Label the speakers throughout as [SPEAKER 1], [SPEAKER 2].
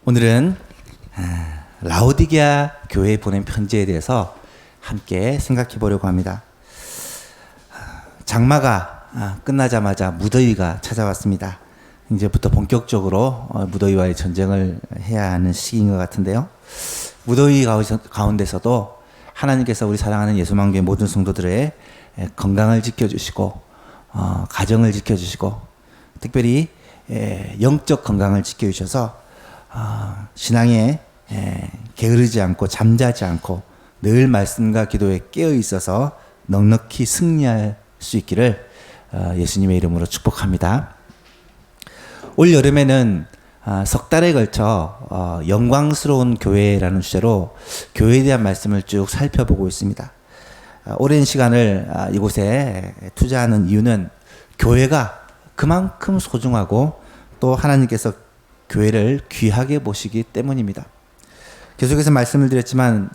[SPEAKER 1] 오늘은 라오디게아 교회에 보낸 편지에 대해서 함께 생각해 보려고 합니다. 장마가 끝나자마자 무더위가 찾아왔습니다. 이제부터 본격적으로 무더위와의 전쟁을 해야 하는 시기인 것 같은데요. 무더위 가운데서도 하나님께서 우리 사랑하는 예수만교회 모든 성도들의 건강을 지켜주시고 가정을 지켜주시고 특별히 영적 건강을 지켜주셔서 신앙에 게으르지 않고 잠자지 않고 늘 말씀과 기도에 깨어 있어서 넉넉히 승리할 수 있기를 예수님의 이름으로 축복합니다. 올 여름에는 석 달에 걸쳐 영광스러운 교회라는 주제로 교회에 대한 말씀을 쭉 살펴보고 있습니다. 오랜 시간을 이곳에 투자하는 이유는 교회가 그만큼 소중하고 또 하나님께서 교회를 귀하게 보시기 때문입니다. 계속해서 말씀을 드렸지만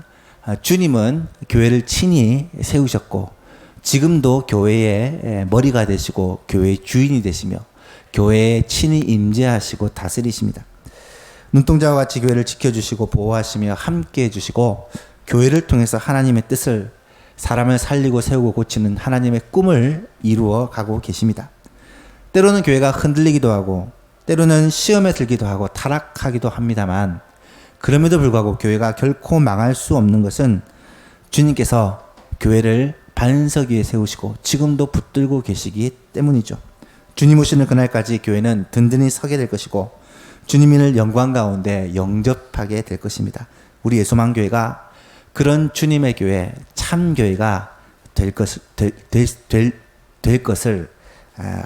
[SPEAKER 1] 주님은 교회를 친히 세우셨고 지금도 교회의 머리가 되시고 교회의 주인이 되시며 교회에 친히 임재하시고 다스리십니다. 눈동자와 같이 교회를 지켜주시고 보호하시며 함께 해주시고 교회를 통해서 하나님의 뜻을 사람을 살리고 세우고 고치는 하나님의 꿈을 이루어 가고 계십니다. 때로는 교회가 흔들리기도 하고 때로는 시험에 들기도 하고 타락하기도 합니다만 그럼에도 불구하고 교회가 결코 망할 수 없는 것은 주님께서 교회를 반석 위에 세우시고 지금도 붙들고 계시기 때문이죠. 주님 오시는 그날까지 교회는 든든히 서게 될 것이고 주님을 영광 가운데 영접하게 될 것입니다. 우리 예수만 교회가 그런 주님의 교회, 참 교회가 될 것을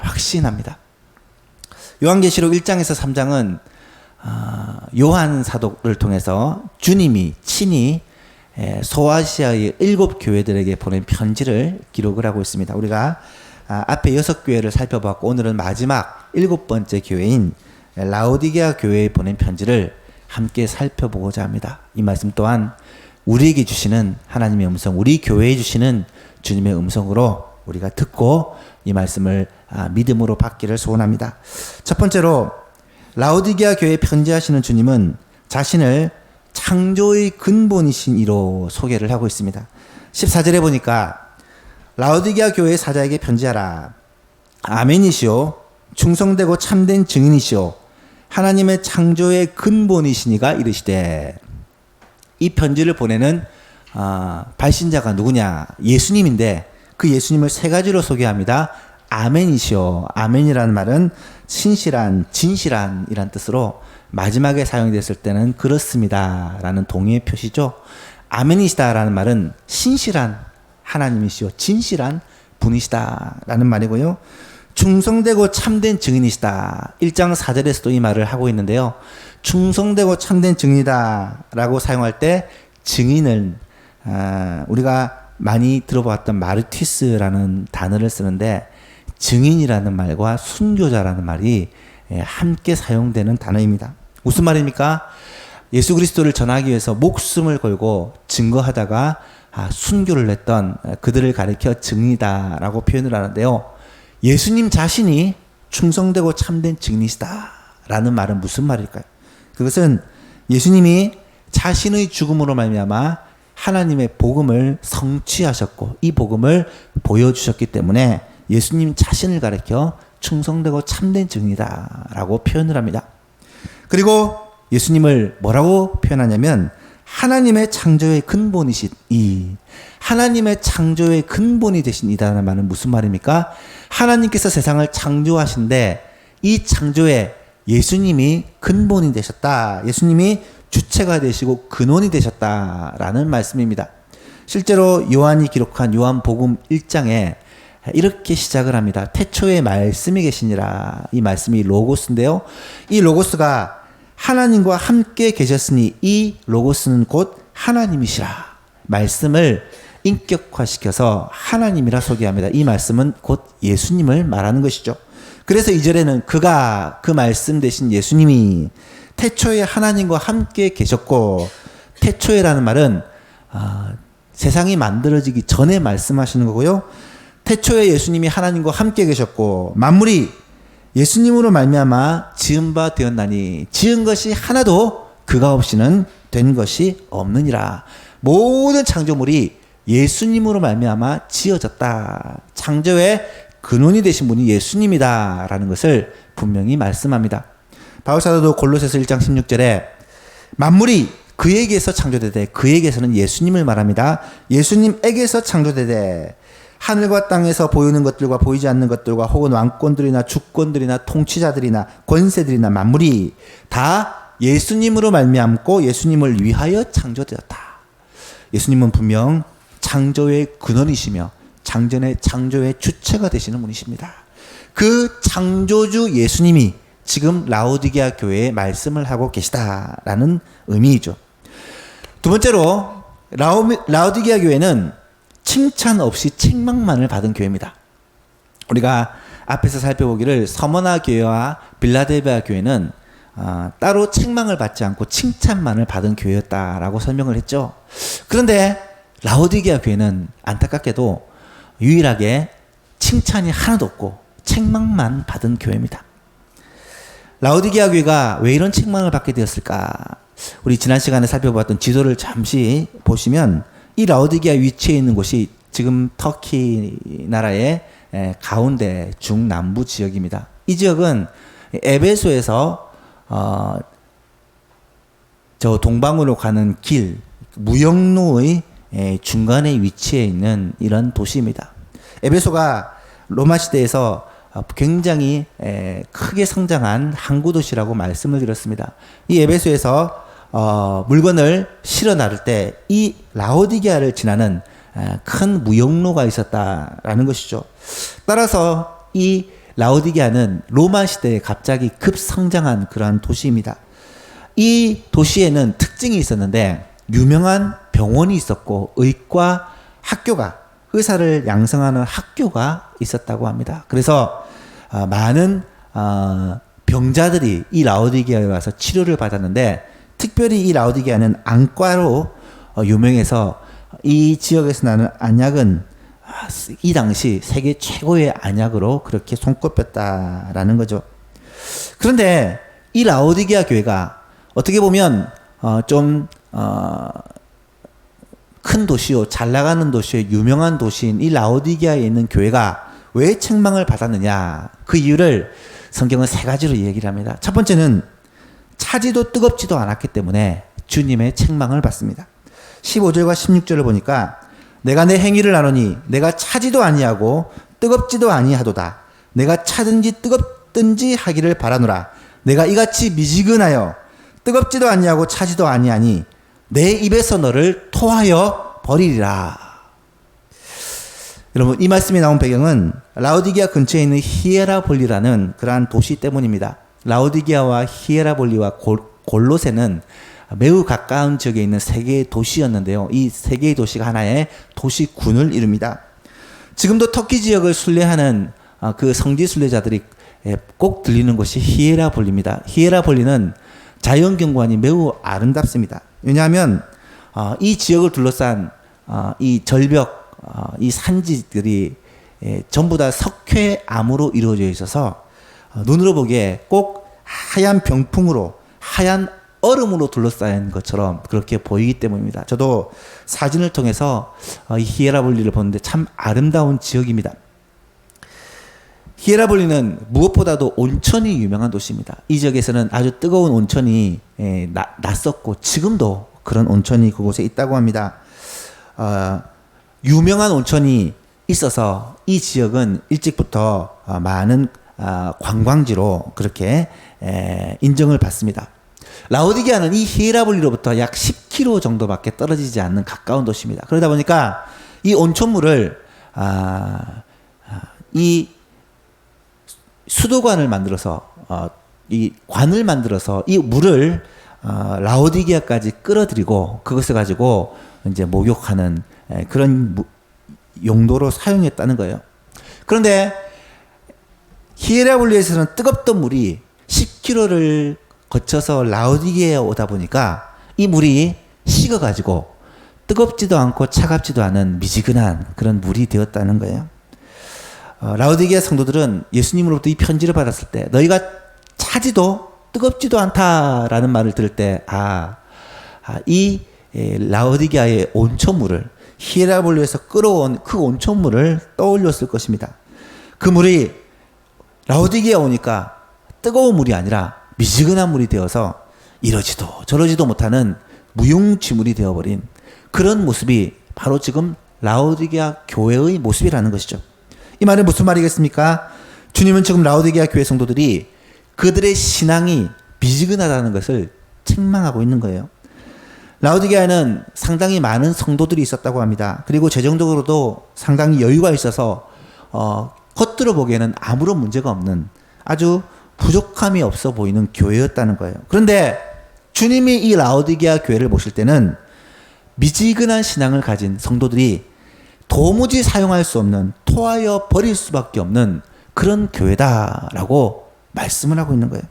[SPEAKER 1] 확신합니다. 요한계시록 1장에서 3장은 요한 사도를 통해서 주님이 친히 소아시아의 7 교회들에게 보낸 편지를 기록을 하고 있습니다. 우리가 앞에 6 교회를 살펴봤고 오늘은 마지막 7번째 교회인 라오디게아 교회에 보낸 편지를 함께 살펴보고자 합니다. 이 말씀 또한 우리에게 주시는 하나님의 음성, 우리 교회에 주시는 주님의 음성으로 우리가 듣고 이 말씀을 믿음으로 받기를 소원합니다. 첫 번째로 라오디게아 교회에 편지하시는 주님은 자신을 창조의 근본이신 이로 소개를 하고 있습니다. 14절에 보니까 라오디게아 교회의 사자에게 편지하라. 아멘이시오. 충성되고 참된 증인이시오. 하나님의 창조의 근본이시니가 이르시되. 이 편지를 보내는 발신자가 누구냐? 예수님인데 그 예수님을 3가지로 소개합니다. 아멘이시오. 아멘이라는 말은 신실한, 진실한 이란 뜻으로 마지막에 사용됐을 때는 그렇습니다 라는 동의의 표시죠. 아멘이시다 라는 말은 신실한 하나님이시오. 진실한 분이시다 라는 말이고요. 충성되고 참된 증인이시다. 1장 4절에서도 이 말을 하고 있는데요. 충성되고 참된 증인이다 라고 사용할 때 증인은 우리가 많이 들어봤던 마르티스라는 단어를 쓰는데 증인이라는 말과 순교자라는 말이 함께 사용되는 단어입니다. 무슨 말입니까? 예수 그리스도를 전하기 위해서 목숨을 걸고 증거하다가 순교를 했던 그들을 가리켜 증인이다라고 표현을 하는데요. 예수님 자신이 충성되고 참된 증인이시다라는 말은 무슨 말일까요? 그것은 예수님이 자신의 죽음으로 말미암아 하나님의 복음을 성취하셨고 이 복음을 보여주셨기 때문에 예수님 자신을 가리켜 충성되고 참된 증인이다 라고 표현을 합니다. 그리고 예수님을 뭐라고 표현하냐면 하나님의 창조의 근본이신 이 하나님의 창조의 근본이 되신 이다라는 말은 무슨 말입니까? 하나님께서 세상을 창조하신데 이 창조에 예수님이 근본이 되셨다. 예수님이 주체가 되시고 근원이 되셨다라는 말씀입니다. 실제로 요한이 기록한 요한복음 1장에 이렇게 시작을 합니다. 태초에 말씀이 계시니라. 이 말씀이 로고스인데요. 이 로고스가 하나님과 함께 계셨으니 이 로고스는 곧 하나님이시라. 말씀을 인격화시켜서 하나님이라 소개합니다. 이 말씀은 곧 예수님을 말하는 것이죠. 그래서 2절에는 그가 그 말씀 대신 예수님이 태초에 하나님과 함께 계셨고 태초에라는 말은 세상이 만들어지기 전에 말씀하시는 거고요. 태초에 예수님이 하나님과 함께 계셨고 만물이 예수님으로 말미암아 지은 바 되었나니 지은 것이 하나도 그가 없이는 된 것이 없느니라. 모든 창조물이 예수님으로 말미암아 지어졌다. 창조의 근원이 되신 분이 예수님이다라는 것을 분명히 말씀합니다. 바울 사도도 골로새서 1장 16절에 만물이 그에게서 창조되되, 그에게서는 예수님을 말합니다. 예수님에게서 창조되되 하늘과 땅에서 보이는 것들과 보이지 않는 것들과 혹은 왕권들이나 주권들이나 통치자들이나 권세들이나 만물이 다 예수님으로 말미암고 예수님을 위하여 창조되었다. 예수님은 분명 창조의 근원이시며 창조의 주체가 되시는 분이십니다. 그 창조주 예수님이 지금 라오디게아 교회에 말씀을 하고 계시다라는 의미이죠. 두 번째로 라오디게아 교회는 칭찬 없이 책망만을 받은 교회입니다. 우리가 앞에서 살펴보기를 서머나 교회와 빌라델비아 교회는 따로 책망을 받지 않고 칭찬만을 받은 교회였다라고 설명을 했죠. 그런데 라오디게아 교회는 안타깝게도 유일하게 칭찬이 하나도 없고 책망만 받은 교회입니다. 라오디게아 교회가 왜 이런 책망을 받게 되었을까? 우리 지난 시간에 살펴봤던 지도를 잠시 보시면 이 라오디게아 위치에 있는 곳이 지금 터키 나라의 가운데 중남부 지역입니다. 이 지역은 에베소에서 저 동방으로 가는 길, 무역로의 중간에 위치해 있는 이런 도시입니다. 에베소가 로마 시대에서 굉장히 크게 성장한 항구 도시라고 말씀을 드렸습니다. 이 에베소에서 물건을 실어 나를 때 이 라오디게아를 지나는 큰 무역로가 있었다라는 것이죠. 따라서 이 라오디게아는 로마 시대에 갑자기 급성장한 그러한 도시입니다. 이 도시에는 특징이 있었는데 유명한 병원이 있었고 의과 학교가, 의사를 양성하는 학교가 있었다고 합니다. 그래서 많은 병자들이 이 라오디게아에 와서 치료를 받았는데, 특별히 이 라오디게아는 안과로 유명해서 이 지역에서 나는 안약은 이 당시 세계 최고의 안약으로 그렇게 손꼽혔다라는 거죠. 그런데 이 라오디게아 교회가 어떻게 보면 좀 큰 도시요, 잘 나가는 도시요, 유명한 도시인 이 라오디게아에 있는 교회가 왜 책망을 받았느냐? 그 이유를 성경은 세 가지로 얘기를 합니다. 첫 번째는 차지도 뜨겁지도 않았기 때문에 주님의 책망을 받습니다. 15절과 16절을 보니까 내가 내 행위를 아노니 내가 차지도 아니하고 뜨겁지도 아니하도다. 내가 차든지 뜨겁든지 하기를 바라노라. 내가 이같이 미지근하여 뜨겁지도 아니하고 차지도 아니하니 내 입에서 너를 토하여 버리리라. 여러분, 이 말씀이 나온 배경은 라오디게아 근처에 있는 히에라볼리라는 그러한 도시 때문입니다. 라오디게아와 히에라볼리와 골로새는 매우 가까운 지역에 있는 세 개의 도시였는데요. 이 세 개의 도시가 하나의 도시군을 이룹니다. 지금도 터키 지역을 순례하는 그 성지 순례자들이 꼭 들리는 곳이 히에라볼리입니다. 히에라볼리는 자연경관이 매우 아름답습니다. 왜냐하면 이 지역을 둘러싼 이 절벽, 이 산지들이 전부 다 석회암으로 이루어져 있어서 눈으로 보기에 꼭 하얀 병풍으로, 하얀 얼음으로 둘러싸인 것처럼 그렇게 보이기 때문입니다. 저도 사진을 통해서 이 히에라볼리를 보는데 참 아름다운 지역입니다. 히에라볼리는 무엇보다도 온천이 유명한 도시입니다. 이 지역에서는 아주 뜨거운 온천이 났었고 지금도 그런 온천이 그곳에 있다고 합니다. 유명한 온천이 있어서 이 지역은 일찍부터 많은 관광지로 그렇게 인정을 받습니다. 라오디게아는 이 히에라볼리로부터 약 10km 정도밖에 떨어지지 않는 가까운 도시입니다. 그러다 보니까 이 온천물을 이 수도관을 만들어서 이 관을 만들어서 이 물을 라오디게아까지 끌어들이고 그것을 가지고 이제 목욕하는 그런 용도로 사용했다는 거예요. 그런데 히에라볼리에서는 뜨겁던 물이 10km를 거쳐서 라오디게아에 오다 보니까 이 물이 식어가지고 뜨겁지도 않고 차갑지도 않은 미지근한 그런 물이 되었다는 거예요. 라오디게아 성도들은 예수님으로부터 이 편지를 받았을 때 너희가 차지도 뜨겁지도 않다라는 말을 들을 때, 이 라오디게아의 온천물을 히에라볼리에서 끌어온 그 온천물을 떠올렸을 것입니다. 그 물이 라오디게아 오니까 뜨거운 물이 아니라 미지근한 물이 되어서 이러지도 저러지도 못하는 무용지물이 되어버린 그런 모습이 바로 지금 라오디게아 교회의 모습이라는 것이죠. 이 말은 무슨 말이겠습니까? 주님은 지금 라오디게아 교회 성도들이 그들의 신앙이 미지근하다는 것을 책망하고 있는 거예요. 라오디게아에는 상당히 많은 성도들이 있었다고 합니다. 그리고 재정적으로도 상당히 여유가 있어서 겉으로 보기에는 아무런 문제가 없는 아주 부족함이 없어 보이는 교회였다는 거예요. 그런데 주님이 이 라오디게아 교회를 보실 때는 미지근한 신앙을 가진 성도들이 도무지 사용할 수 없는, 토하여 버릴 수밖에 없는 그런 교회다라고 말씀을 하고 있는 거예요.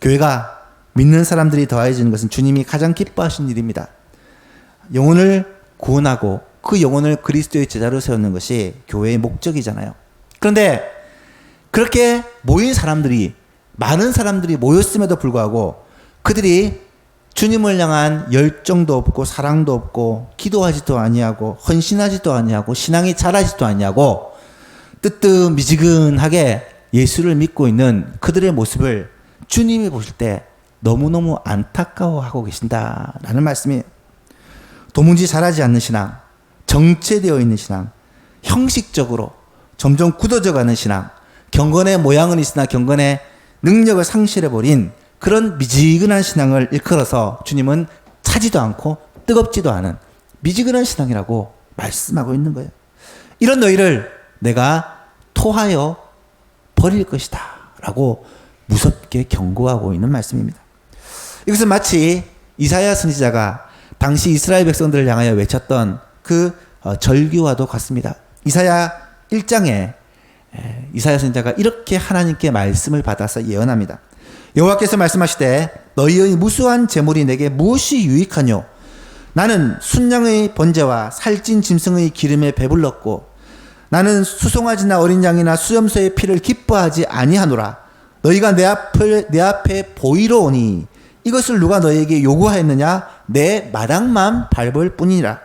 [SPEAKER 1] 교회가 믿는 사람들이 더해지는 것은 주님이 가장 기뻐하신 일입니다. 영혼을 구원하고 그 영혼을 그리스도의 제자로 세우는 것이 교회의 목적이잖아요. 그런데 그렇게 모인 사람들이, 많은 사람들이 모였음에도 불구하고 그들이 주님을 향한 열정도 없고 사랑도 없고 기도하지도 아니하고 헌신하지도 아니하고 신앙이 자라지도 아니하고 뜨뜻미지근하게 예수를 믿고 있는 그들의 모습을 주님이 보실 때 너무너무 안타까워하고 계신다라는 말씀이에요. 도무지 자라지 않는 신앙, 정체되어 있는 신앙, 형식적으로 점점 굳어져가는 신앙, 경건의 모양은 있으나 경건의 능력을 상실해버린 그런 미지근한 신앙을 일컬어서 주님은 차지도 않고 뜨겁지도 않은 미지근한 신앙이라고 말씀하고 있는 거예요. 이런 너희를 내가 토하여 버릴 것이다 라고 무섭게 경고하고 있는 말씀입니다. 이것은 마치 이사야 선지자가 당시 이스라엘 백성들을 향하여 외쳤던 그 절규와도 같습니다. 이사야 1장에 이사야 선지자가 이렇게 하나님께 말씀을 받아서 예언합니다. 여호와께서 말씀하시되 너희의 무수한 재물이 내게 무엇이 유익하뇨? 나는 순양의 번제와 살찐 짐승의 기름에 배불렀고 나는 수송아지나 어린 양이나 수염소의 피를 기뻐하지 아니하노라. 너희가 내 앞에 보이러 오니 이것을 누가 너희에게 요구하였느냐? 내 마당만 밟을 뿐이라.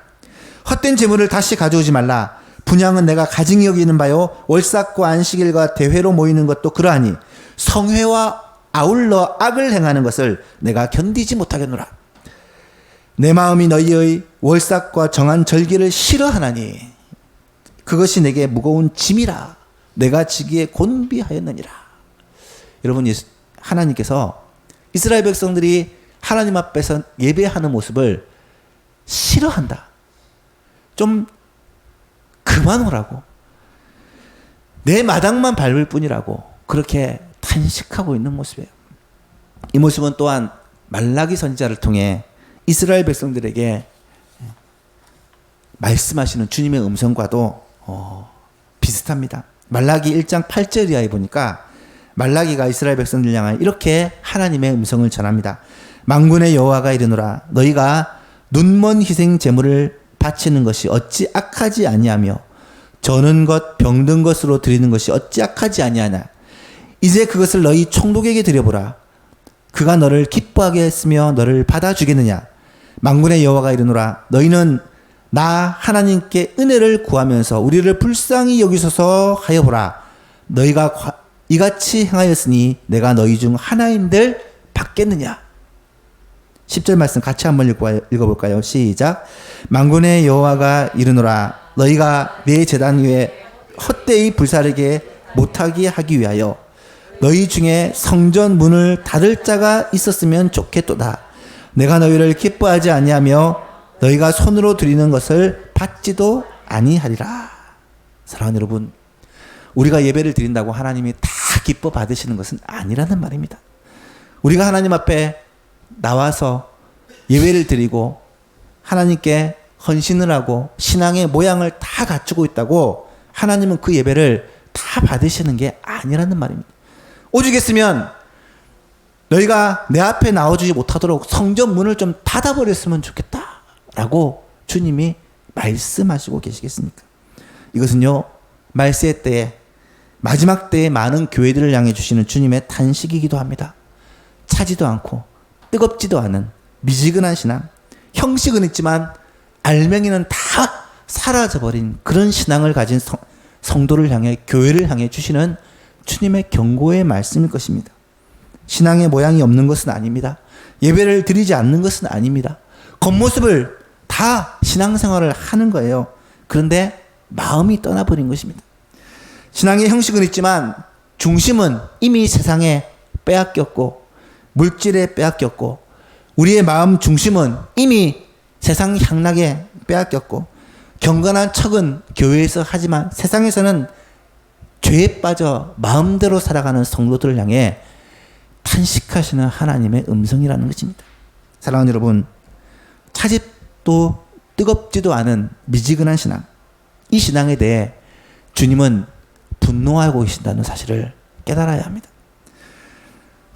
[SPEAKER 1] 헛된 재물을 다시 가져오지 말라. 분향은 내가 가증히 여기는 바요 월삭과 안식일과 대회로 모이는 것도 그러하니 성회와 아울러 악을 행하는 것을 내가 견디지 못하겠노라. 내 마음이 너희의 월삭과 정한 절기를 싫어하나니 그것이 내게 무거운 짐이라. 내가 지기에 곤비하였느니라. 여러분, 하나님께서 이스라엘 백성들이 하나님 앞에서 예배하는 모습을 싫어한다. 좀 그만 오라고. 내 마당만 밟을 뿐이라고 그렇게 탄식하고 있는 모습이에요. 이 모습은 또한 말라기 선지자를 통해 이스라엘 백성들에게 말씀하시는 주님의 음성과도 비슷합니다. 말라기 1장 8절 이하에 보니까 말라기가 이스라엘 백성들 향하여 이렇게 하나님의 음성을 전합니다. 만군의 여호와가 이르노라. 너희가 눈먼 희생 제물을 바치는 것이 어찌 악하지 아니하며 저는 것 병든 것으로 드리는 것이 어찌 악하지 아니하냐. 이제 그것을 너희 총독에게 드려보라. 그가 너를 기뻐하게 했으며 너를 받아주겠느냐. 만군의 여호와가 이르노라. 너희는 나 하나님께 은혜를 구하면서 우리를 불쌍히 여기소서 하여 보라. 너희가 이같이 행하였으니 내가 너희 중 하나인들 받겠느냐. 10절 말씀 같이 한번 읽어볼까요? 시작. 만군의 여호와가 이르노라. 너희가 내 제단 위에 헛되이 불사르게 못하게 하기 위하여 너희 중에 성전 문을 닫을 자가 있었으면 좋겠도다. 내가 너희를 기뻐하지 아니하며 너희가 손으로 드리는 것을 받지도 아니하리라. 사랑하는 여러분, 우리가 예배를 드린다고 하나님이 다 기뻐 받으시는 것은 아니라는 말입니다. 우리가 하나님 앞에 나와서 예배를 드리고 하나님께 헌신을 하고 신앙의 모양을 다 갖추고 있다고 하나님은 그 예배를 다 받으시는 게 아니라는 말입니다. 오죽했으면 너희가 내 앞에 나와주지 못하도록 성전 문을 좀 닫아버렸으면 좋겠다라고 주님이 말씀하시고 계시겠습니까? 이것은요, 말세 때에, 마지막 때에 많은 교회들을 향해 주시는 주님의 탄식이기도 합니다. 차지도 않고 뜨겁지도 않은 미지근한 신앙, 형식은 있지만 알맹이는 다 사라져버린 그런 신앙을 가진 성도를 향해, 교회를 향해 주시는 주님의 경고의 말씀일 것입니다. 신앙의 모양이 없는 것은 아닙니다. 예배를 드리지 않는 것은 아닙니다. 겉모습을 다 신앙생활을 하는 거예요. 그런데 마음이 떠나버린 것입니다. 신앙의 형식은 있지만 중심은 이미 세상에 빼앗겼고 물질에 빼앗겼고 우리의 마음 중심은 이미 세상 향락에 빼앗겼고 경건한 척은 교회에서 하지만 세상에서는 죄에 빠져 마음대로 살아가는 성도들을 향해 탄식하시는 하나님의 음성이라는 것입니다. 사랑하는 여러분, 차집도 뜨겁지도 않은 미지근한 신앙, 이 신앙에 대해 주님은 분노하고 계신다는 사실을 깨달아야 합니다.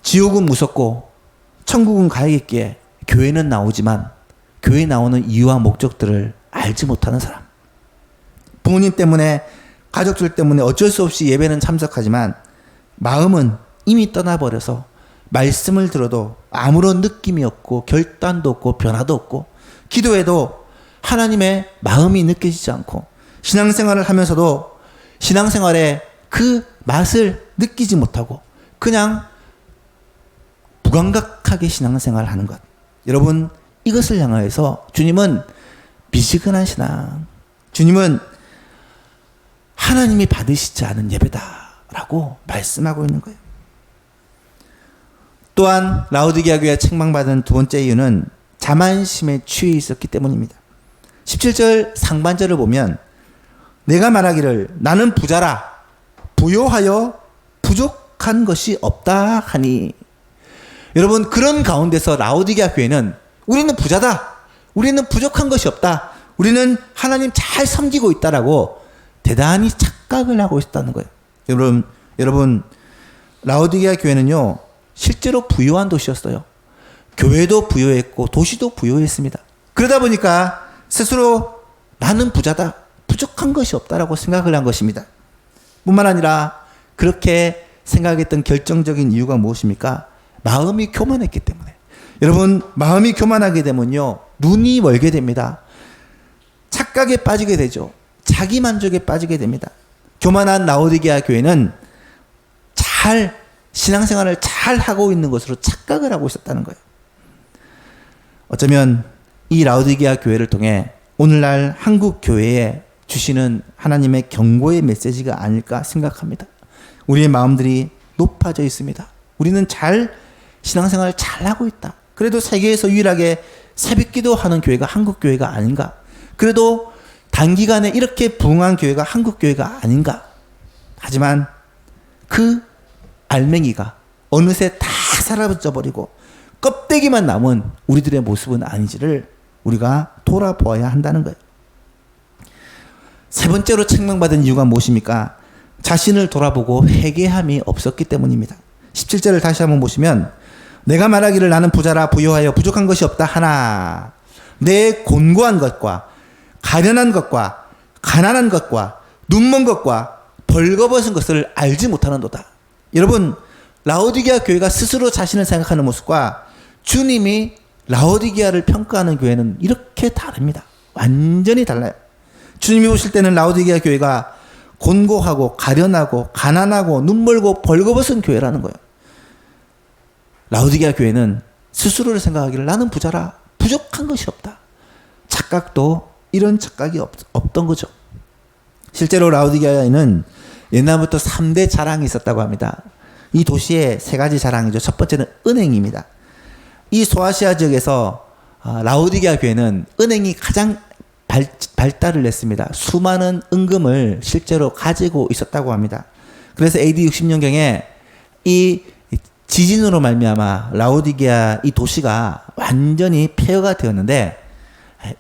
[SPEAKER 1] 지옥은 무섭고 천국은 가야겠기에 교회는 나오지만 교회 나오는 이유와 목적들을 알지 못하는 사람, 부모님 때문에 가족들 때문에 어쩔 수 없이 예배는 참석하지만 마음은 이미 떠나버려서 말씀을 들어도 아무런 느낌이 없고 결단도 없고 변화도 없고 기도해도 하나님의 마음이 느껴지지 않고 신앙생활을 하면서도 신앙생활의 그 맛을 느끼지 못하고 그냥 무감각하게 신앙생활을 하는 것. 여러분, 이것을 향하여서 주님은 미지근한 신앙, 주님은 하나님이 받으시지 않은 예배다라고 말씀하고 있는 거예요. 또한 라오디게아 교회가 책망받은 두 번째 이유는 자만심에 취해 있었기 때문입니다. 17절 상반절을 보면 내가 말하기를 나는 부자라 부요하여 부족한 것이 없다 하니, 여러분, 그런 가운데서 라오디게아 교회는 우리는 부자다, 우리는 부족한 것이 없다, 우리는 하나님 잘 섬기고 있다라고 대단히 착각을 하고 있었다는 거예요. 여러분 라오디게아 교회는요 실제로 부유한 도시였어요. 교회도 부유했고 도시도 부유했습니다. 그러다 보니까 스스로 나는 부자다, 부족한 것이 없다라고 생각을 한 것입니다. 뿐만 아니라 그렇게 생각했던 결정적인 이유가 무엇입니까? 마음이 교만했기 때문에. 여러분, 마음이 교만하게 되면요 눈이 멀게 됩니다. 착각에 빠지게 되죠. 자기 만족에 빠지게 됩니다. 교만한 라오디게아 교회는 신앙생활을 잘 하고 있는 것으로 착각을 하고 있었다는 거예요. 어쩌면 이 라오디게아 교회를 통해 오늘날 한국 교회에 주시는 하나님의 경고의 메시지가 아닐까 생각합니다. 우리의 마음들이 높아져 있습니다. 우리는 신앙생활을 잘 하고 있다. 그래도 세계에서 유일하게 새벽기도 하는 교회가 한국 교회가 아닌가? 그래도 단기간에 이렇게 부흥한 교회가 한국 교회가 아닌가? 하지만 그 알맹이가 어느새 다 사라져 버리고 껍데기만 남은 우리들의 모습은 아닌지를 우리가 돌아보아야 한다는 거예요. 세 번째로 책망받은 이유가 무엇입니까? 자신을 돌아보고 회개함이 없었기 때문입니다. 17절을 다시 한번 보시면 내가 말하기를 나는 부자라 부요하여 부족한 것이 없다 하나 내 곤고한 것과 가련한 것과 가난한 것과 눈먼 것과 벌거벗은 것을 알지 못하는도다. 여러분, 라오디게아 교회가 스스로 자신을 생각하는 모습과 주님이 라오디게아를 평가하는 교회는 이렇게 다릅니다. 완전히 달라요. 주님이 보실 때는 라오디게아 교회가 곤고하고 가련하고 가난하고 눈멀고 벌거벗은 교회라는 거예요. 라오디게아 교회는 스스로를 생각하기를 나는 부자라 부족한 것이 없다. 착각도 이런 착각이 없던 거죠. 실제로 라오디게아에는 옛날부터 3대 자랑이 있었다고 합니다. 이 도시의 세 가지 자랑이죠. 첫 번째는 은행입니다. 이 소아시아 지역에서 라오디게아 교회는 은행이 가장 발달을 했습니다. 수많은 은금을 실제로 가지고 있었다고 합니다. 그래서 AD 60년경에 이 지진으로 말미암아 라오디게아 이 도시가 완전히 폐허가 되었는데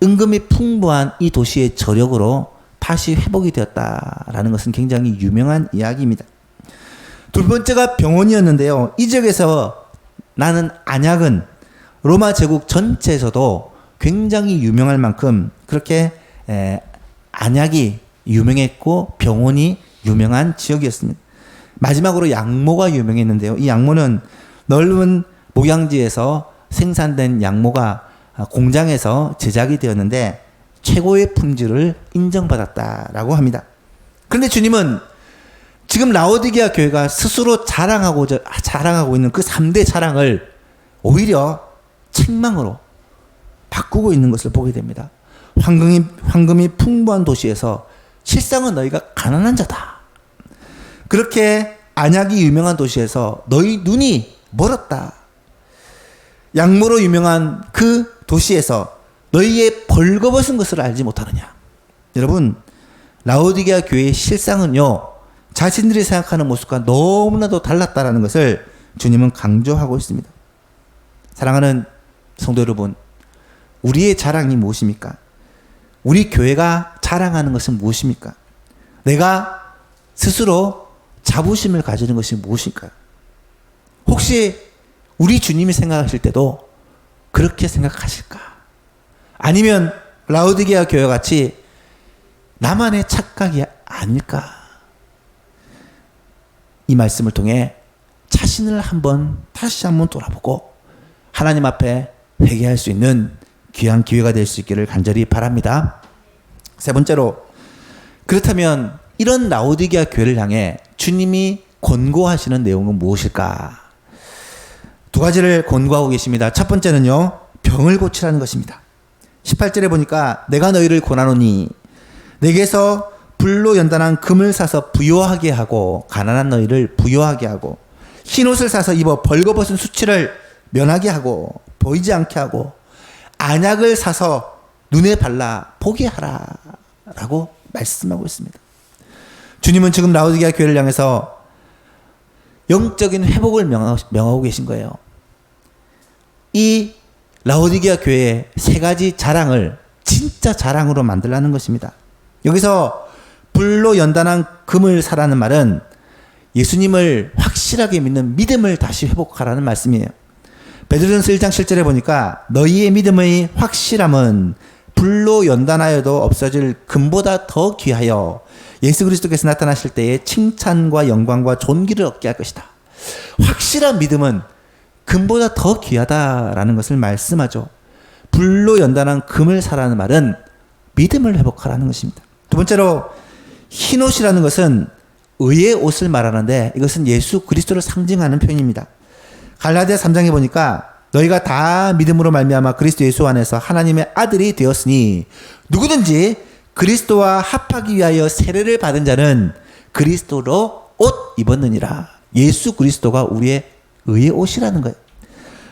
[SPEAKER 1] 은금이 풍부한 이 도시의 저력으로 다시 회복이 되었다라는 것은 굉장히 유명한 이야기입니다. 두 번째가 병원이었는데요. 이 지역에서 나는 안약은 로마 제국 전체에서도 굉장히 유명할 만큼 그렇게 안약이 유명했고 병원이 유명한 지역이었습니다. 마지막으로 양모가 유명했는데요. 이 양모는 넓은 목양지에서 생산된 양모가 공장에서 제작이 되었는데 최고의 품질을 인정받았다라고 합니다. 그런데 주님은 지금 라오디게아 교회가 스스로 자랑하고 있는 그 3대 자랑을 오히려 책망으로 바꾸고 있는 것을 보게 됩니다. 황금이 풍부한 도시에서 실상은 너희가 가난한 자다. 그렇게 안약이 유명한 도시에서 너희 눈이 멀었다. 양모로 유명한 그 도시에서 너희의 벌거벗은 것을 알지 못하느냐. 여러분, 라오디게아 교회의 실상은요, 자신들이 생각하는 모습과 너무나도 달랐다라는 것을 주님은 강조하고 있습니다. 사랑하는 성도 여러분, 우리의 자랑이 무엇입니까? 우리 교회가 자랑하는 것은 무엇입니까? 내가 스스로 자부심을 가지는 것이 무엇일까요? 혹시 우리 주님이 생각하실 때도 그렇게 생각하실까? 아니면 라오디게아 교회 같이 나만의 착각이 아닐까? 이 말씀을 통해 자신을 다시 한번 돌아보고 하나님 앞에 회개할 수 있는 귀한 기회가 될 수 있기를 간절히 바랍니다. 세 번째로, 그렇다면 이런 라오디게아 교회를 향해 주님이 권고하시는 내용은 무엇일까? 두 가지를 권고하고 계십니다. 첫 번째는요, 병을 고치라는 것입니다. 18절에 보니까 내가 너희를 권하노니 내게서 불로 연단한 금을 사서 부요하게 하고 가난한 너희를 부요하게 하고 흰옷을 사서 입어 벌거벗은 수치를 면하게 하고 보이지 않게 하고 안약을 사서 눈에 발라 보게 하라 라고 말씀하고 있습니다. 주님은 지금 라오디게아 교회를 향해서 영적인 회복을 명하고 계신 거예요. 이 라오디게아 교회의 세 가지 자랑을 진짜 자랑으로 만들라는 것입니다. 여기서 불로 연단한 금을 사라는 말은 예수님을 확실하게 믿는 믿음을 다시 회복하라는 말씀이에요. 베드로전서 1장 7절에 보니까 너희의 믿음의 확실함은 불로 연단하여도 없어질 금보다 더 귀하여 예수 그리스도께서 나타나실 때에 칭찬과 영광과 존귀를 얻게 할 것이다. 확실한 믿음은 금보다 더 귀하다라는 것을 말씀하죠. 불로 연단한 금을 사라는 말은 믿음을 회복하라는 것입니다. 두 번째로, 흰옷이라는 것은 의의 옷을 말하는데 이것은 예수 그리스도를 상징하는 표현입니다. 갈라디아 3장에 보니까 너희가 다 믿음으로 말미암아 그리스도 예수 안에서 하나님의 아들이 되었으니 누구든지 그리스도와 합하기 위하여 세례를 받은 자는 그리스도로 옷 입었느니라. 예수 그리스도가 우리의 의의 옷이라는 거예요.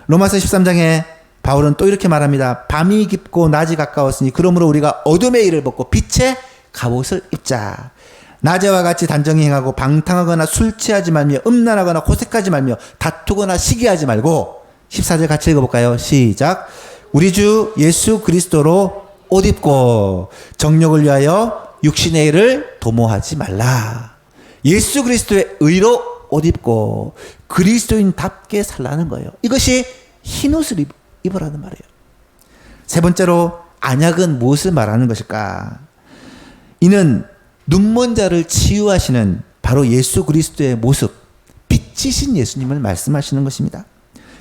[SPEAKER 1] 로마서 13장에 바울은 또 이렇게 말합니다. 밤이 깊고 낮이 가까웠으니 그러므로 우리가 어둠의 일을 벗고 빛의 갑옷을 입자. 낮에와 같이 단정히 행하고 방탕하거나 술 취하지 말며 음란하거나 호색하지 말며 다투거나 시기하지 말고 14절 같이 읽어볼까요? 시작. 우리 주 예수 그리스도로 옷 입고 정욕을 위하여 육신의 일을 도모하지 말라. 예수 그리스도의 의로 옷 입고 그리스도인답게 살라는 거예요. 이것이 흰옷을 입으라는 말이에요. 세 번째로, 안약은 무엇을 말하는 것일까? 이는 눈먼 자를 치유하시는 바로 예수 그리스도의 모습, 빛이신 예수님을 말씀하시는 것입니다.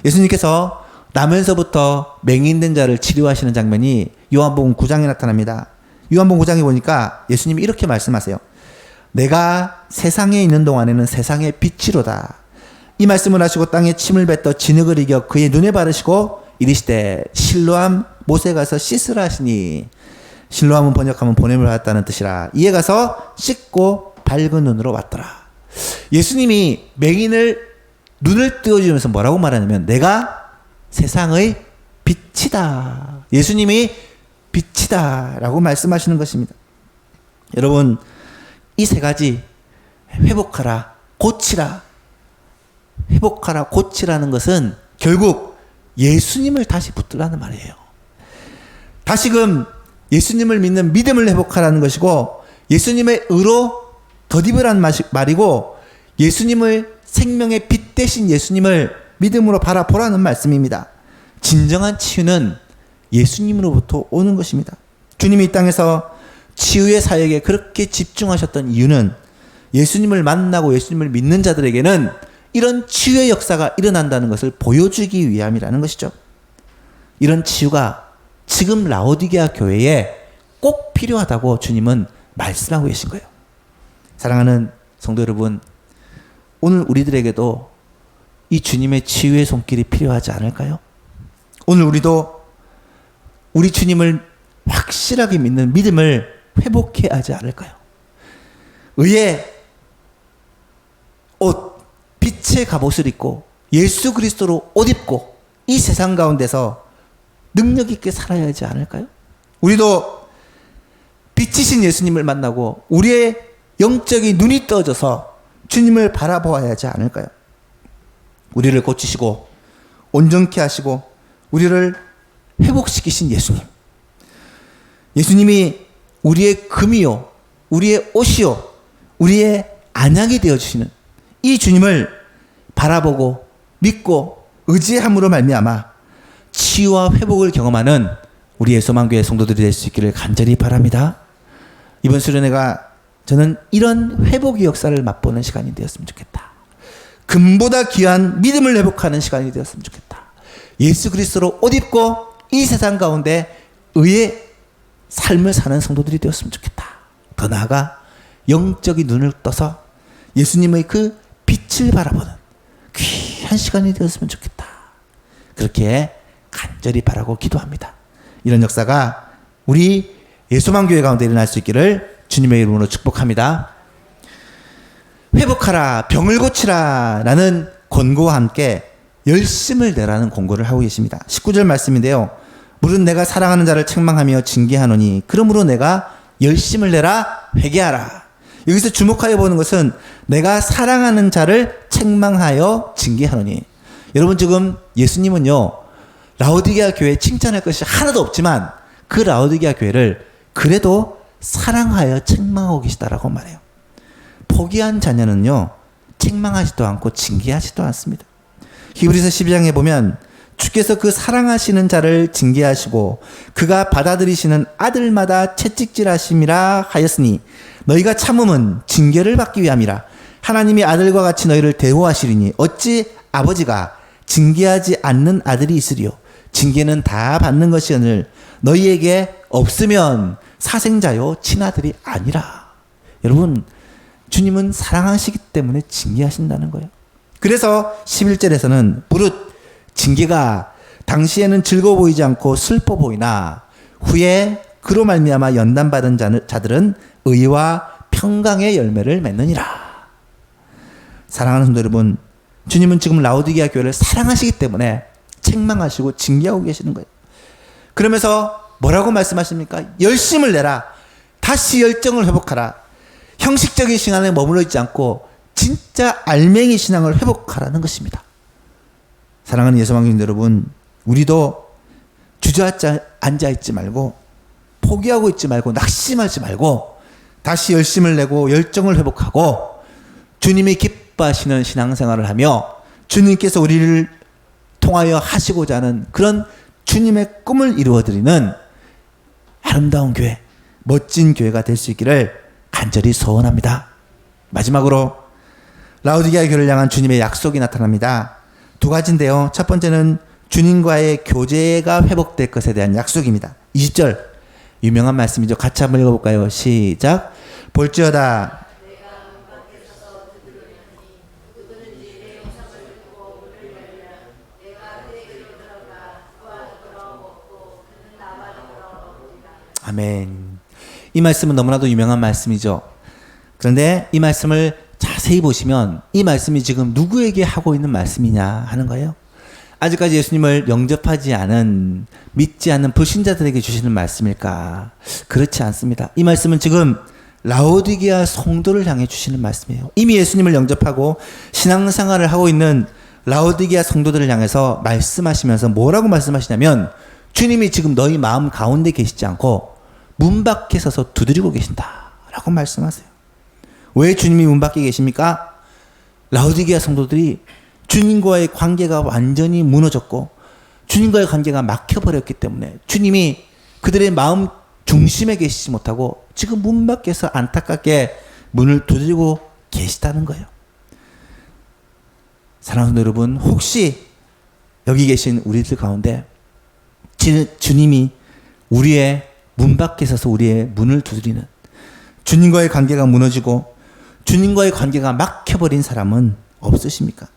[SPEAKER 1] 예수님께서 나면서부터 맹인된 자를 치료하시는 장면이 요한복음 9장에 나타납니다. 요한복음 9장에 보니까 예수님이 이렇게 말씀하세요. 내가 세상에 있는 동안에는 세상의 빛이로다. 이 말씀을 하시고 땅에 침을 뱉어 진흙을 이겨 그의 눈에 바르시고 이르시되 실로암 못에 가서 씻으라 하시니, 실로암은 번역하면 보냄을 받았다는 뜻이라. 이에 가서 씻고 밝은 눈으로 왔더라. 예수님이 맹인을 눈을 띄워주면서 뭐라고 말하냐면 내가 세상의 빛이다. 예수님이 빛이다 라고 말씀하시는 것입니다. 여러분, 이 세 가지, 회복하라, 고치라, 회복하라, 고치라는 것은 결국 예수님을 다시 붙들라는 말이에요. 다시금 예수님을 믿는 믿음을 회복하라는 것이고, 예수님의 의로 덧입으라는 말이고, 예수님을 생명의 빛 대신 예수님을 믿음으로 바라보라는 말씀입니다. 진정한 치유는 예수님으로부터 오는 것입니다. 주님이 이 땅에서 치유의 사역에 그렇게 집중하셨던 이유는 예수님을 만나고 예수님을 믿는 자들에게는 이런 치유의 역사가 일어난다는 것을 보여주기 위함이라는 것이죠. 이런 치유가 지금 라오디게아 교회에 꼭 필요하다고 주님은 말씀하고 계신 거예요. 사랑하는 성도 여러분, 오늘 우리들에게도 이 주님의 치유의 손길이 필요하지 않을까요? 오늘 우리도 우리 주님을 확실하게 믿는 믿음을 회복해야 하지 않을까요? 의의 옷, 빛의 갑옷을 입고 예수 그리스도로 옷 입고 이 세상 가운데서 능력 있게 살아야 하지 않을까요? 우리도 빛이신 예수님을 만나고 우리의 영적인 눈이 떠져서 주님을 바라보아야 하지 않을까요? 우리를 고치시고 온전케 하시고 우리를 회복시키신 예수님. 예수님이 우리의 금이요, 우리의 옷이요, 우리의 안약이 되어주시는 이 주님을 바라보고 믿고 의지함으로 말미암아 치유와 회복을 경험하는 우리 예수만교회 성도들이 될 수 있기를 간절히 바랍니다. 이번 수련회가 저는 이런 회복의 역사를 맛보는 시간이 되었으면 좋겠다. 금보다 귀한 믿음을 회복하는 시간이 되었으면 좋겠다. 예수 그리스도로 옷 입고 이 세상 가운데 의의 삶을 사는 성도들이 되었으면 좋겠다. 더 나아가 영적인 눈을 떠서 예수님의 그 빛을 바라보는 귀한 시간이 되었으면 좋겠다. 그렇게 간절히 바라고 기도합니다. 이런 역사가 우리 예수만교회 가운데 일어날 수 있기를 주님의 이름으로 축복합니다. 회복하라, 병을 고치라 라는 권고와 함께 열심을 내라는 권고를 하고 계십니다. 19절 말씀인데요. 물은 내가 사랑하는 자를 책망하며 징계하노니 그러므로 내가 열심을 내라, 회개하라. 여기서 주목하여 보는 것은 내가 사랑하는 자를 책망하여 징계하노니. 여러분, 지금 예수님은요 라오디게아 교회에 칭찬할 것이 하나도 없지만 그 라오디게아 교회를 그래도 사랑하여 책망하고 계시다라고 말해요. 포기한 자녀는요 책망하지도 않고 징계하지도 않습니다. 히브리서 12장에 보면 주께서 그 사랑하시는 자를 징계하시고 그가 받아들이시는 아들마다 채찍질하심이라 하였으니 너희가 참음은 징계를 받기 위함이라. 하나님이 아들과 같이 너희를 대우하시리니 어찌 아버지가 징계하지 않는 아들이 있으리요. 징계는 다 받는 것이오늘 너희에게 없으면 사생자요 친아들이 아니라. 여러분, 주님은 사랑하시기 때문에 징계하신다는 거예요. 그래서 11절에서는 무릇 징계가 당시에는 즐거워 보이지 않고 슬퍼 보이나 후에 그로 말미암아 연단받은 자들은 의와 평강의 열매를 맺느니라. 사랑하는 성도 여러분, 주님은 지금 라오디게아 교회를 사랑하시기 때문에 책망하시고 징계하고 계시는 거예요. 그러면서 뭐라고 말씀하십니까? 열심을 내라. 다시 열정을 회복하라. 형식적인 신앙에 머물러 있지 않고 진짜 알맹이 신앙을 회복하라는 것입니다. 사랑하는 예수만교인 여러분, 우리도 주저앉아 있지 말고 포기하고 있지 말고 낙심하지 말고 다시 열심을 내고 열정을 회복하고 주님이 기뻐하시는 신앙생활을 하며 주님께서 우리를 통하여 하시고자 하는 그런 주님의 꿈을 이루어드리는 아름다운 교회, 멋진 교회가 될 수 있기를 간절히 소원합니다. 마지막으로 라오디게아 교회를 향한 주님의 약속이 나타납니다. 두 가지인데요. 첫 번째는 주님과의 교제가 회복될 것에 대한 약속입니다. 20절 유명한 말씀이죠. 같이 한번 읽어볼까요? 시작. 볼지어다 아멘. 이 말씀은 너무나도 유명한 말씀이죠. 그런데 이 말씀을 자세히 보시면 이 말씀이 지금 누구에게 하고 있는 말씀이냐 하는 거예요. 아직까지 예수님을 영접하지 않은 믿지 않는 불신자들에게 주시는 말씀일까? 그렇지 않습니다. 이 말씀은 지금 라오디게아 성도를 향해 주시는 말씀이에요. 이미 예수님을 영접하고 신앙생활을 하고 있는 라오디게아 성도들을 향해서 말씀하시면서 뭐라고 말씀하시냐면 주님이 지금 너희 마음 가운데 계시지 않고 문 밖에 서서 두드리고 계신다라고 말씀하세요. 왜 주님이 문 밖에 계십니까? 라오디게아 성도들이 주님과의 관계가 완전히 무너졌고 주님과의 관계가 막혀버렸기 때문에 주님이 그들의 마음 중심에 계시지 못하고 지금 문 밖에서 안타깝게 문을 두드리고 계시다는 거예요. 사랑하는 여러분, 혹시 여기 계신 우리들 가운데 주님이 우리의 문 밖에 서서 우리의 문을 두드리는, 주님과의 관계가 무너지고 주님과의 관계가 막혀버린 사람은 없으십니까?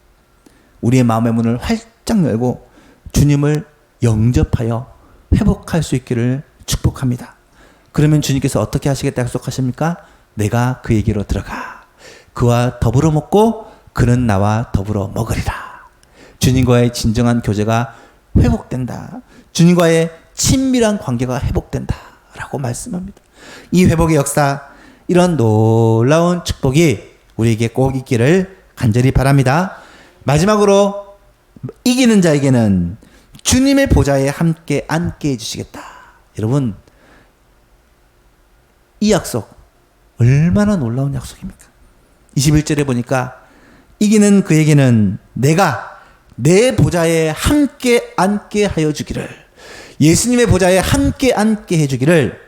[SPEAKER 1] 우리의 마음의 문을 활짝 열고 주님을 영접하여 회복할 수 있기를 축복합니다. 그러면 주님께서 어떻게 하시겠다 약속하십니까? 내가 그에게로 들어가 그와 더불어 먹고 그는 나와 더불어 먹으리라. 주님과의 진정한 교제가 회복된다. 주님과의 친밀한 관계가 회복된다 라고 말씀합니다. 이 회복의 역사, 이런 놀라운 축복이 우리에게 꼭 있기를 간절히 바랍니다. 마지막으로 이기는 자에게는 주님의 보좌에 함께 앉게 해주시겠다. 여러분, 이 약속 얼마나 놀라운 약속입니까? 21절에 보니까 이기는 그에게는 내가 내 보좌에 함께 앉게 하여 주기를, 예수님의 보좌에 함께 앉게 해주기를,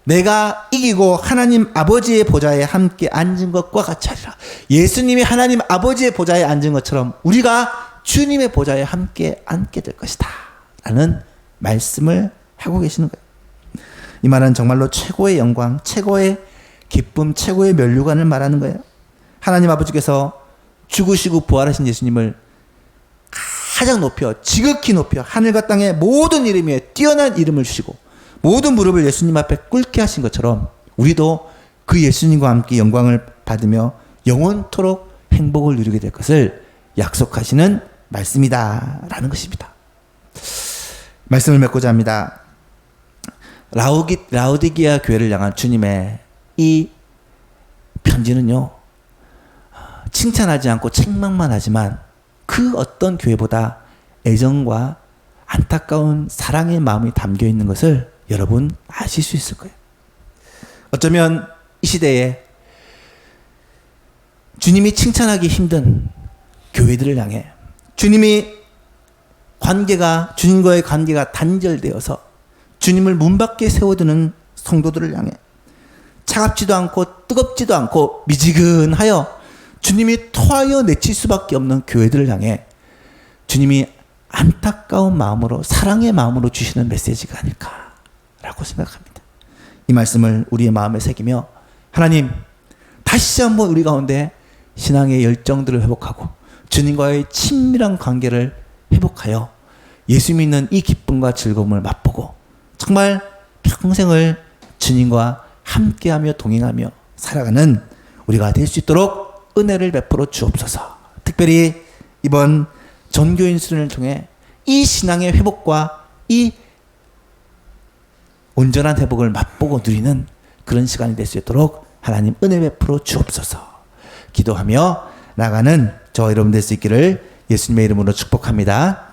[SPEAKER 1] 내가 이기고 하나님 아버지의 보좌에 함께 앉은 것과 같이 하리라. 예수님이 하나님 아버지의 보좌에 앉은 것처럼 우리가 주님의 보좌에 함께 앉게 될 것이다 라는 말씀을 하고 계시는 거예요. 이 말은 정말로 최고의 영광, 최고의 기쁨, 최고의 면류관을 말하는 거예요. 하나님 아버지께서 죽으시고 부활하신 예수님을 가장 높여, 지극히 높여 하늘과 땅의 모든 이름 위에 뛰어난 이름을 주시고 모든 무릎을 예수님 앞에 꿇게 하신 것처럼 우리도 그 예수님과 함께 영광을 받으며 영원토록 행복을 누리게 될 것을 약속하시는 말씀이다 라는 것입니다. 말씀을 맺고자 합니다. 라오디게아 교회를 향한 주님의 이 편지는요, 칭찬하지 않고 책망만 하지만 그 어떤 교회보다 애정과 안타까운 사랑의 마음이 담겨 있는 것을 여러분 아실 수 있을 거예요. 어쩌면 이 시대에 주님이 칭찬하기 힘든 교회들을 향해, 주님과의 관계가 단절되어서 주님을 문 밖에 세워두는 성도들을 향해, 차갑지도 않고 뜨겁지도 않고 미지근하여 주님이 토하여 내칠 수밖에 없는 교회들을 향해 주님이 안타까운 마음으로, 사랑의 마음으로 주시는 메시지가 아닐까라고 생각합니다. 이 말씀을 우리의 마음에 새기며 하나님, 다시 한번 우리 가운데 신앙의 열정들을 회복하고 주님과의 친밀한 관계를 회복하여 예수 믿는 이 기쁨과 즐거움을 맛보고 정말 평생을 주님과 함께하며 동행하며 살아가는 우리가 될 수 있도록 은혜를 베풀어 주옵소서. 특별히 이번 전교인 수련을 통해 이 신앙의 회복과 이 온전한 회복을 맛보고 누리는 그런 시간이 될 수 있도록 하나님 은혜 베풀어 주옵소서. 기도하며 나가는 저와 여러분 될 수 있기를 예수님의 이름으로 축복합니다.